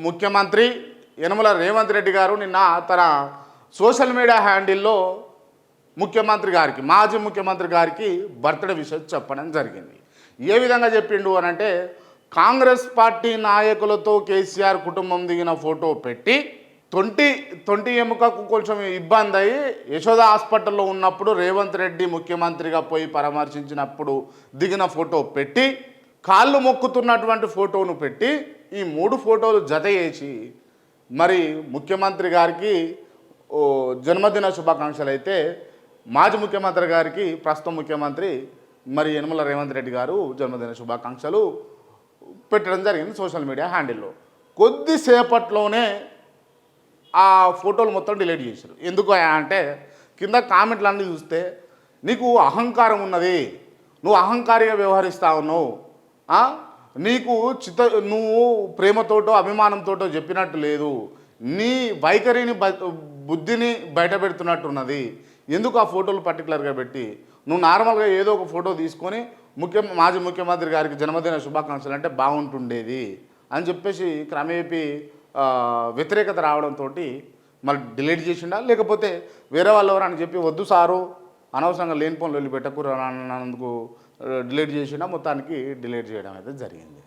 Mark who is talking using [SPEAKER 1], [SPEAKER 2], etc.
[SPEAKER 1] ముఖ్యమంత్రి యనమల రేవంత్ రెడ్డి గారు నిన్న తన సోషల్ మీడియా హ్యాండిల్లో ముఖ్యమంత్రి గారికి మాజీ ముఖ్యమంత్రి గారికి బర్త్డే విషయం చెప్పడం జరిగింది. ఏ విధంగా చెప్పిండు అని అంటే, కాంగ్రెస్ పార్టీ నాయకులతో కేసీఆర్ కుటుంబం దిగిన ఫోటో పెట్టి తొంటి ఎముకకు కొంచెం ఇబ్బంది అయ్యి యశోద హాస్పిటల్లో ఉన్నప్పుడు రేవంత్ రెడ్డి ముఖ్యమంత్రిగా పోయి పరామర్శించినప్పుడు దిగిన ఫోటో పెట్టి, కాళ్ళు మొక్కుతున్నటువంటి ఫోటోను పెట్టి, ఈ 3 ఫోటోలు జత చేసి మరి ముఖ్యమంత్రి గారికి జన్మదిన శుభాకాంక్షలు అయితే మాజీ ముఖ్యమంత్రి గారికి ప్రస్తుత ముఖ్యమంత్రి మరి యనమల రేవంత్ రెడ్డి గారు జన్మదిన శుభాకాంక్షలు పెట్టడం జరిగింది సోషల్ మీడియా హ్యాండిల్లో. కొద్దిసేపట్లోనే ఆ ఫోటోలు మొత్తం డిలీట్ చేశారు. ఎందుకు అంటే కింద కామెంట్లు అన్నీ చూస్తే, నీకు అహంకారం ఉన్నది, నువ్వు అహంకారిగా వ్యవహరిస్తా ఉన్నావు, నీకు నువ్వు ప్రేమతోటో అభిమానంతోటో చెప్పినట్టు లేదు, నీ వైఖరిని బుద్ధిని బయట పెడుతున్నట్టున్నది, ఎందుకు ఆ ఫోటోలు పర్టికులర్గా పెట్టి నువ్వు నార్మల్గా ఏదో ఒక ఫోటో తీసుకొని మాజీ ముఖ్యమంత్రి గారికి జన్మదిన శుభాకాంక్షలు అంటే బాగుంటుండేది అని చెప్పేసి క్రమేపీ వ్యతిరేకత రావడంతో మళ్ళీ డిలీట్ చేసిండా, లేకపోతే వేరే వాళ్ళు ఎవరని చెప్పి వద్దు సారు అనవసరంగా లేని పనులు వెళ్ళి పెట్టకూడదు అన్నందుకు డిలీట్ చేసిండా, మొత్తానికి డిలీట్ చేయడం అయితే జరిగింది.